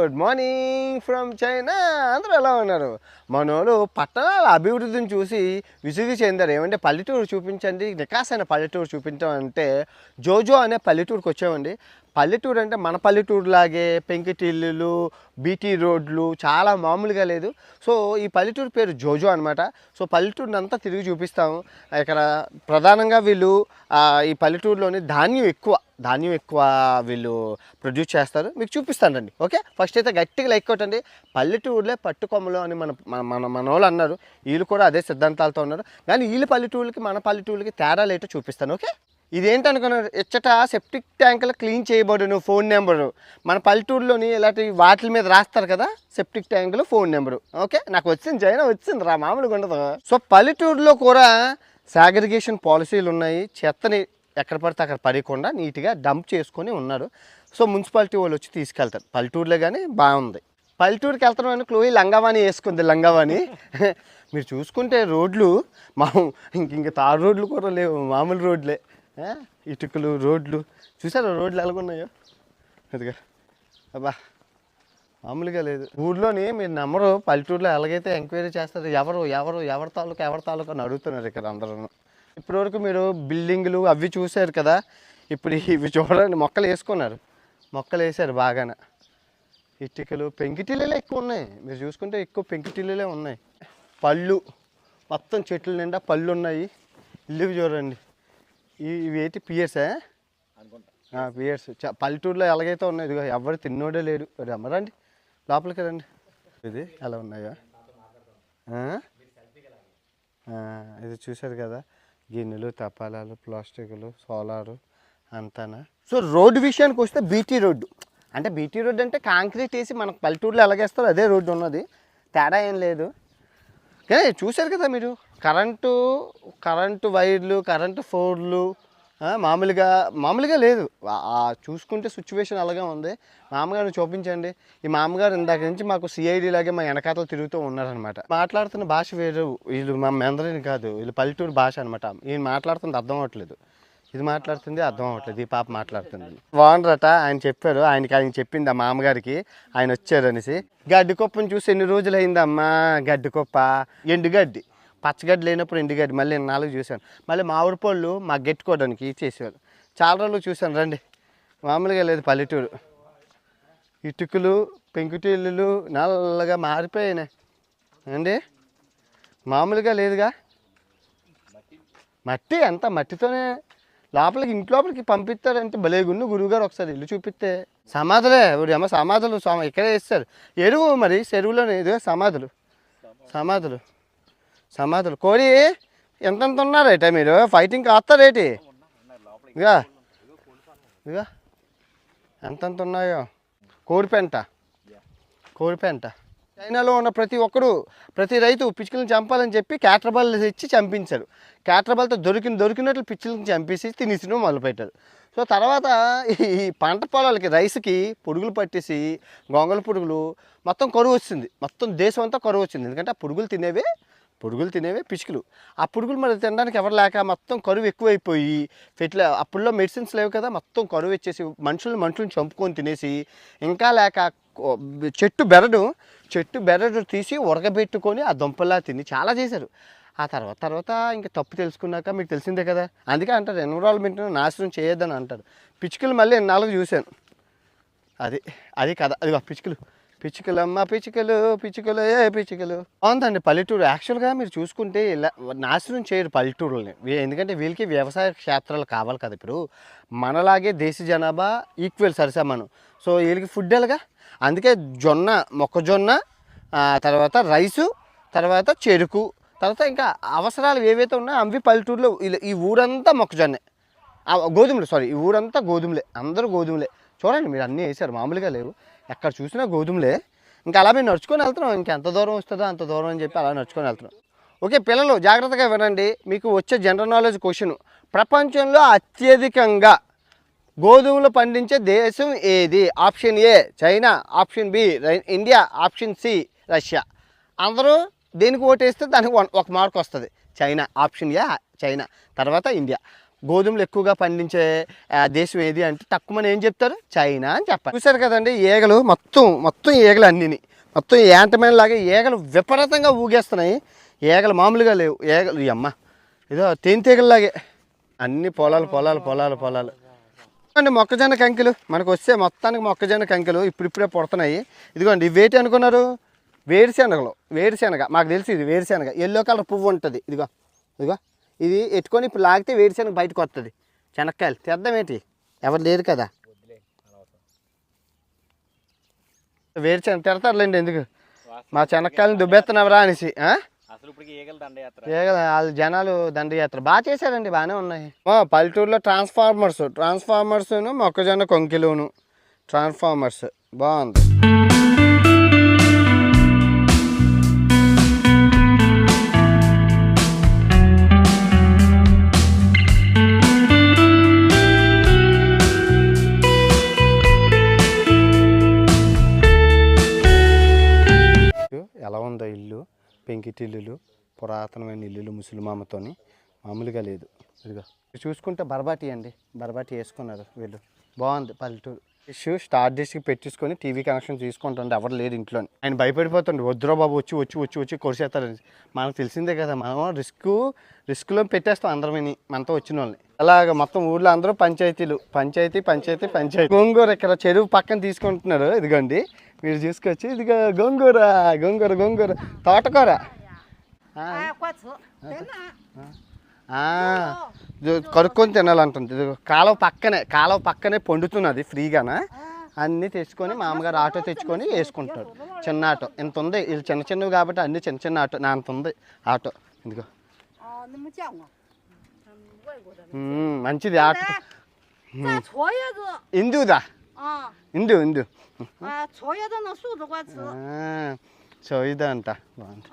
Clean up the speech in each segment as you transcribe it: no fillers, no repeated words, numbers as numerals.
Good morning from China. అందరూ ఎలా ఉన్నారు? మనోళ్ళు పట్టణాల అభివృద్ధిని చూసి విసుగు చెందారు. ఏమంటే పల్లెటూరు చూపించండి, నికాసైన పల్లెటూరు చూపించామంటే జోజో అనే పల్లెటూరుకి వచ్చామండి. పల్లెటూరు అంటే మన పల్లెటూరులాగే పెంకుటిల్లులు, బీటీ రోడ్లు చాలా మామూలుగా లేదు. సో ఈ పల్లెటూరు పేరు జోజో అనమాట. సో పల్లెటూరుని అంతా తిరిగి చూపిస్తాము. ఇక్కడ ప్రధానంగా వీళ్ళు ఈ పల్లెటూరులోని ధాన్యం ఎక్కువ వీళ్ళు ప్రొడ్యూస్ చేస్తారు. మీకు చూపిస్తానండి. ఓకే, ఫస్ట్ అయితే గట్టిగా లైక్ కొట్టండి. పల్లెటూరులే పట్టుకొమ్మలు అని మన వాళ్ళు అన్నారు. వీళ్ళు కూడా అదే సిద్ధాంతాలతో ఉన్నారు. కానీ వీళ్ళ పల్లెటూరులకి మన పల్లెటూరులకి తేడాలు ఏంటో చూపిస్తాను. ఓకే, ఇదేంటనుకున్నారు? ఇచ్చట సెప్టిక్ ట్యాంకులు క్లీన్ చేయబడును ఫోన్ నెంబరు. మన పల్లెటూరులోని ఇలాంటి వాటి మీద రాస్తారు కదా, సెప్టిక్ ట్యాంకులు ఫోన్ నెంబరు. ఓకే, నాకు వచ్చింది, చైనా వచ్చింది రా, మామూలుగా ఉండదు. సో పల్లెటూరులో కూడా సాగ్రిగేషన్ పాలసీలు ఉన్నాయి. చెత్తని ఎక్కడ పడితే అక్కడ పడకుండా నీట్గా డంప్ చేసుకొని ఉన్నారు. సో మున్సిపాలిటీ వాళ్ళు వచ్చి తీసుకెళ్తారు. పల్లెటూరులో కానీ బాగుంది. పల్లెటూరుకి వెళ్తాను క్లోయి లంగావాణి వేసుకుంది. లంగావాణి మీరు చూసుకుంటే రోడ్లు ఇంక తారు రోడ్లు కూడా లేవు, మామూలు రోడ్లే. ఇటుకలు రోడ్లు చూసారా, రోడ్లు ఎలాగున్నాయో అదిగా. అబ్బా మామూలుగా లేదు. ఊర్లోని మీరు నమ్మరు, పల్లెటూరులో ఎలాగైతే ఎంక్వైరీ చేస్తారు, ఎవరి తాలూకా అని అడుగుతున్నారు ఇక్కడ అందరూ. ఇప్పటివరకు మీరు బిల్డింగులు అవి చూశారు కదా, ఇప్పుడు ఇవి చూడండి. మొక్కలు వేసారు బాగానే. ఇటుకలు పెంకుటిల్లులే ఎక్కువ ఉన్నాయి. మీరు చూసుకుంటే ఎక్కువ పెంకుటిల్లులే ఉన్నాయి. పళ్ళు మొత్తం చెట్ల నిండా పళ్ళు ఉన్నాయి. ఇల్లు చూడండి, ఇవి ఏంటి పియర్సా? పియర్స్. పల్లెటూరులో ఎలాగైతే ఉన్నాయి, ఇదిగో ఎవరు తిన్నోడే లేడు. అమ్మరండి లోపలికి రండి. ఇది ఎలా ఉన్నాయో ఇది చూశారు కదా, గిన్నెలు, తపాలాలు, ప్లాస్టిక్లు, సోలారు అంతానా. సో రోడ్డు విషయానికి వస్తే బీటీ రోడ్డు అంటే కాంక్రీట్ వేసి మనకు పల్లెటూరులో ఎలాగేస్తారో అదే రోడ్డు ఉన్నది, తేడా ఏం లేదు. కానీ చూశారు కదా మీరు, కరెంటు వైర్లు, కరెంటు ఫోర్లు మామూలుగా లేదు. చూసుకుంటే సిచ్యువేషన్ అలాగే ఉంది. మామగారిని చూపించండి. ఈ మామగారు ఇందాక నుంచి మాకు సిఐడి లాగే మా వెనకాతలు తిరుగుతూ ఉన్నారనమాట. మాట్లాడుతున్న భాష వేరు. వీళ్ళు మా మెందరిని కాదు, వీళ్ళు పల్లెటూరు భాష అనమాట. ఈయన మాట్లాడుతుంది అర్థం అవ్వట్లేదు, ఇది మాట్లాడుతుంది అర్థం అవ్వట్లేదు, ఈ పాప మాట్లాడుతుంది. బాగుండ్రట ఆయన చెప్పారు. ఆయన చెప్పింది ఆ మామగారికి, ఆయన వచ్చారు అనేసి. గడ్డి కుప్పని చూసి ఎన్ని రోజులు అయిందమ్మా? గడ్డి కుప్ప ఎండుగడ్డి, పచ్చగడ్డి లేనప్పుడు ఎండుగడ్డి. మళ్ళీ 4 చూశాను. మళ్ళీ మామిడి పళ్ళు మగ్గెట్టుకోవడానికి చేసేవారు. చాలా రోజులు చూశాను. రండి, మామూలుగా లేదు పల్లెటూరు. ఇటుకలు, పెంకుటిల్లులు నల్లగా మారిపోయినాయి అండి, మామూలుగా లేదుగా. మట్టి అంతా మట్టితోనే ఇంట్లోపలికి పంపిస్తారంటే భలేగుండు. గురువుగారు ఒకసారి ఇల్లు చూపిస్తే సమాధులే. ఏమో సమాధులు ఇక్కడే వేస్తారు. ఎరువు మరి చెరువులోనే ఇదిగో సమాధులు. కోడి ఎంతెంత ఉన్నారేట మీరు? ఫైటింగ్ కాస్తారేటి? ఇగా ఎంతెంత ఉన్నాయో. కోడిపెంట. చైనాలో ఉన్న ప్రతి రైతు పిచ్చుకలను చంపాలని చెప్పి క్యాటర్బల్ తెచ్చి చంపించారు. క్యాటర్బల్తో దొరికినట్లు పిచ్చుకలను చంపేసి తినేసిన మొదలుపెట్టారు. సో తర్వాత ఈ పంట పొలాలకి రైస్కి పురుగులు పట్టేసి గొంగళ పురుగులు మొత్తం కరువు వచ్చింది. మొత్తం దేశం అంతా కరువు వచ్చింది. ఎందుకంటే ఆ పురుగులు తినేవే పిచ్చుకలు. ఆ పురుగులు మరి తినడానికి ఎవరు లేక మొత్తం కరువు ఎక్కువైపోయి అప్పుడులో మెడిసిన్స్ లేవు కదా, మొత్తం కరువు వచ్చేసి మనుషులను చంపుకొని తినేసి, ఇంకా లేక చెట్టు బెరడు తీసి ఉరగబెట్టుకొని ఆ దుంపలా తిని చాలా చేశారు. ఆ తర్వాత ఇంకా తప్పు తెలుసుకున్నాక మీకు తెలిసిందే కదా, అందుకే అంటారు ఎన్విరాన్మెంట్ను నాశనం చేయొద్దని అంటారు. పిచ్చుకలు మళ్ళీ 4 చూశాను. అది కదా, అది పిచ్చుకలమ్మ పిచ్చుకలు బాగుందండి పల్లెటూరు. యాక్చువల్గా మీరు చూసుకుంటే ఇలా నాశనం చేయరు పల్లెటూరులని, ఎందుకంటే వీళ్ళకి వ్యవసాయ క్షేత్రాలు కావాలి కదా. ఇప్పుడు మనలాగే దేశ జనాభా ఈక్వల్ సరిసమానం. సో వీళ్ళకి ఫుడ్ ఎలాగా, అందుకే మొక్కజొన్న, తర్వాత రైసు, తర్వాత చెరుకు, తర్వాత ఇంకా అవసరాలు ఏవైతే ఉన్నాయో అవి పల్లెటూరులో. ఈ ఊరంతా మొక్కజొన్నే, ఈ ఊరంతా గోధుమలే, అందరూ గోధుమలే. చూడండి మీరు అన్నీ వేసారు, మామూలుగా లేవు. ఎక్కడ చూసినా గోధుమలే. ఇంకా అలా మేము నడుచుకొని వెళ్తున్నాం. ఇంకెంత దూరం వస్తుందో అంత దూరం అని చెప్పి అలా నడుచుకొని వెళ్తున్నాం. ఓకే పిల్లలు జాగ్రత్తగా వినండి. మీకు వచ్చే జనరల్ నాలెడ్జ్ క్వశ్చన్, ప్రపంచంలో అత్యధికంగా గోధుమలు పండించే దేశం ఏది? Option A China, option B India, option C Russia. అందరూ దేనికి ఓటేస్తే దానికి 1 మార్క్ వస్తుంది. చైనా. ఆప్షన్ ఏ చైనా, తర్వాత ఇండియా. గోధుమలు ఎక్కువగా పండించే దేశం ఏది అంటే తక్కువని ఏం చెప్తారు? చైనా అని చెప్పారు. చూసారు కదండి ఈగలు, మొత్తం ఈగలు అన్నీ మొత్తం యాంటమైన లాగా ఈగలు విపరీతంగా ఊగేస్తున్నాయి. ఈగలు మామూలుగా లేవు. ఈగలు అమ్మ ఏదో తేనెటీగల్లాగే అన్ని పొలాలు అండి. మొక్కజొన్న కంకులు మనకు వస్తే మొత్తానికి మొక్కజొన్న కంకులు ఇప్పుడిప్పుడే పుడుతున్నాయి. ఇదిగోండి ఇవేటి అనుకున్నారు? వేరుశెనగ. మాకు తెలిసి ఇది వేరుశెనగ. ఎల్లో కలర్ పువ్వు ఉంటుంది. ఇదిగో ఇది ఎట్టుకొని ఇప్పుడు లాగితే వేరుశెనగ బయటకు వస్తుంది. శనక్కాయలు తెద్దాం ఏంటి? ఎవరు లేరు కదా. వేరుశెనగ తిడతారులేండి, ఎందుకు మా శనక్కాయలను దుబ్బెత్తనవరా అనేసి. వాళ్ళు జనాలు దండయాత్ర బాగా చేశారండి, బాగానే ఉన్నాయి. పల్లెటూరులో ట్రాన్స్ఫార్మర్స్ మొక్కజొన్న కొంకిలోను ట్రాన్స్ఫార్మర్స్ బాగుంది. ఎలా ఉందో ఇల్లు, పెంకిటిల్లులు, పురాతనమైన ఇల్లులు ముసలిమామతోని మామూలుగా లేదు. ఇదిగో చూసుకుంటే బర్బాటి అండి, బర్బాటి వేసుకున్నారు వీళ్ళు. బాగుంది పల్లెటూరు. ఇష్యూ స్టార్ట్ చేసి పెట్టించుకొని టీవీ కనెక్షన్ తీసుకుంటుండే ఎవరు లేరు ఇంట్లో. ఆయన భయపడిపోతుండే, వద్దురా బాబు వచ్చి కొరిసేస్తారని. మనకు తెలిసిందే కదా, మనం రిస్క్లో పెట్టేస్తాం అందరమని మనతో వచ్చిన వాళ్ళని. అలాగ మొత్తం ఊళ్ళో అందరూ పంచాయతీ. గోంగూర ఇక్కడ చెరువు పక్కన తీసుకుంటున్నారు. ఇదిగోండి మీరు చూసుకోవచ్చు. ఇదిగో గోంగూర తోటకూర కరుక్కొని తినాలంటుంది. కాలువ పక్కనే పండుతున్నది ఫ్రీగానా. అన్నీ తెచ్చుకొని మామగారు ఆటో తెచ్చుకొని వేసుకుంటాడు. చిన్న ఆటో ఇంత ఉంది. ఇది చిన్నవి కాబట్టి అన్ని చిన్న ఆటో నా అంత ఉంది ఆటో. ఇదిగో మంచిది ఆటో. ఇందుదా ఇందు సో ఇదంట బాగుంది.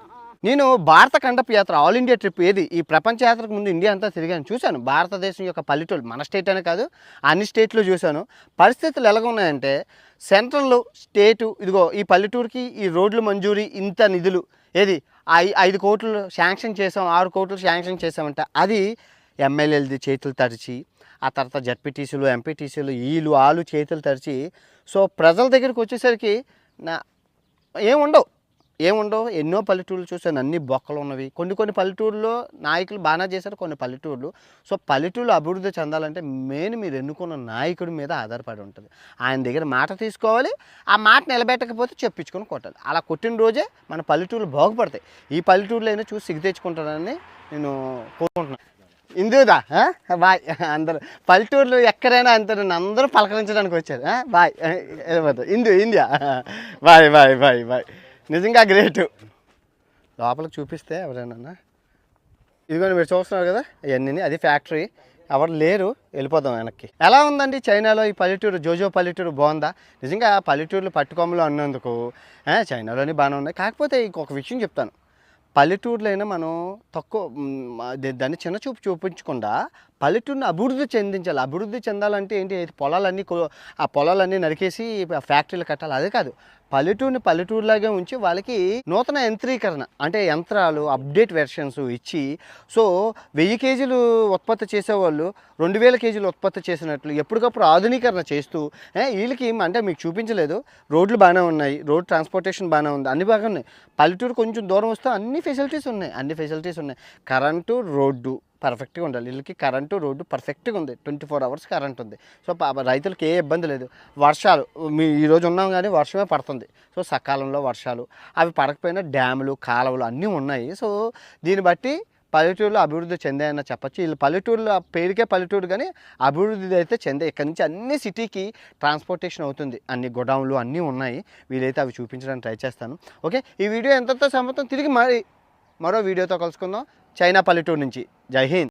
నేను భారత ఖండపు యాత్ర ఆల్ ఇండియా ట్రిప్ ఏది ఈ ప్రపంచ యాత్రకు ముందు ఇండియా అంతా తిరిగాను, చూశాను. భారతదేశం యొక్క పల్లెటూరు, మన స్టేట్ అనే కాదు అన్ని స్టేట్లో చూశాను. పరిస్థితులు ఎలాగ ఉన్నాయంటే సెంట్రల్ స్టేటు ఇదిగో ఈ పల్లెటూరుకి ఈ రోడ్లు మంజూరీ ఇంత నిధులు ఏది 5 కోట్లు శాంక్షన్ చేసాం, 6 కోట్లు శాంక్షన్ చేసామంట. అది ఎమ్మెల్యేలది చేతులు తరిచి, ఆ తర్వాత జడ్పీటీసీలు ఎంపీటీసీలు వాళ్ళు చేతులు తరిచి. సో ప్రజల దగ్గరికి వచ్చేసరికి ఏముండవు. ఎన్నో పల్లెటూర్లు చూసాను, అన్ని బొక్కలు ఉన్నవి. కొన్ని పల్లెటూరులో నాయకులు బాగా చేశారు, కొన్ని పల్లెటూర్లు. సో పల్లెటూరు అభివృద్ధి చెందాలంటే మెయిన్ మీరు ఎన్నుకున్న నాయకుడి మీద ఆధారపడి ఉంటుంది. ఆయన దగ్గర మాట తీసుకోవాలి, ఆ మాట నిలబెట్టకపోతే చెప్పించుకొని కొట్టాలి. అలా కొట్టిన రోజే మన పల్లెటూర్లు బాగుపడతాయి. ఈ పల్లెటూరులో అయినా చూసి సిగ్గు తెచ్చుకుంటానని నేను కోరుకుంటున్నాను. ఇందుదా బాయ్. అందరూ పల్లెటూరులో ఎక్కడైనా అంతే, అందరూ పలకరించడానికి వచ్చారు. Boy India boy. నిజంగా గ్రేటు. లోపలికి చూపిస్తే ఎవరైనా ఇదిగోండి మీరు చూస్తున్నారు కదా ఇవన్నీ, అది ఫ్యాక్టరీ. ఎవరు లేరు, వెళ్ళిపోదాం వెనక్కి. ఎలా ఉందండి చైనాలో ఈ పల్లెటూరు? జోజో పల్లెటూరు బాగుందా? నిజంగా పల్లెటూరులు పట్టుకొమ్మలు అన్నందుకు చైనాలోని బాగానే ఉన్నాయి. కాకపోతే ఇంకొక విషయం చెప్తాను, పల్లెటూరులో అయినా మనం తక్కువ దాన్ని చిన్న చూపు చూపించకుండా పల్లెటూరుని అభివృద్ధి చెందించాలి. అభివృద్ధి చెందాలంటే ఏంటి? ఆ పొలాలన్నీ నరికేసి ఫ్యాక్టరీలు కట్టాలి, అదే కాదు. పల్లెటూరులాగే ఉంచి వాళ్ళకి నూతన యంత్రీకరణ అంటే యంత్రాలు అప్డేట్ వెర్షన్స్ ఇచ్చి, సో 1000 కేజీలు ఉత్పత్తి చేసేవాళ్ళు 2000 కేజీలు ఉత్పత్తి చేసినట్లు ఎప్పటికప్పుడు ఆధునీకరణ చేస్తూ వీళ్ళకి అంటే మీకు చూపించలేదు, రోడ్లు బాగానే ఉన్నాయి, రోడ్ ట్రాన్స్పోర్టేషన్ బాగానే ఉంది, అన్ని బాగా ఉన్నాయి. పల్లెటూరు కొంచెం దూరం వస్తే అన్ని ఫెసిలిటీస్ ఉన్నాయి. కరెంటు, రోడ్డు పర్ఫెక్ట్గా ఉండాలి. వీళ్ళకి కరెంటు, రోడ్డు పర్ఫెక్ట్గా ఉంది. 24 అవర్స్ కరెంట్ ఉంది. సో రైతులకి ఏ ఇబ్బంది లేదు. వర్షాలు ఈరోజు ఉన్నాం కానీ వర్షమే పడుతుంది. సో సకాలంలో వర్షాలు, అవి పడకపోయినా డ్యాములు, కాలువలు అన్నీ ఉన్నాయి. సో దీన్ని బట్టి పల్లెటూరులో అభివృద్ధి చెందాయన్న చెప్పచ్చు. వీళ్ళు పల్లెటూరులో పేరుకే పల్లెటూరు కానీ అభివృద్ధి అయితే చెందాయి. ఇక్కడ నుంచి అన్ని సిటీకి ట్రాన్స్పోర్టేషన్ అవుతుంది, అన్ని గోడౌన్లు అన్నీ ఉన్నాయి. వీలైతే అవి చూపించడానికి ట్రై చేస్తాను. ఓకే, ఈ వీడియో ఎంతతో సమ్మతం. తిరిగి మరో వీడియోతో కలుసుకుందాం చైనా పల్లెటూరు నుంచి. జై హింద్.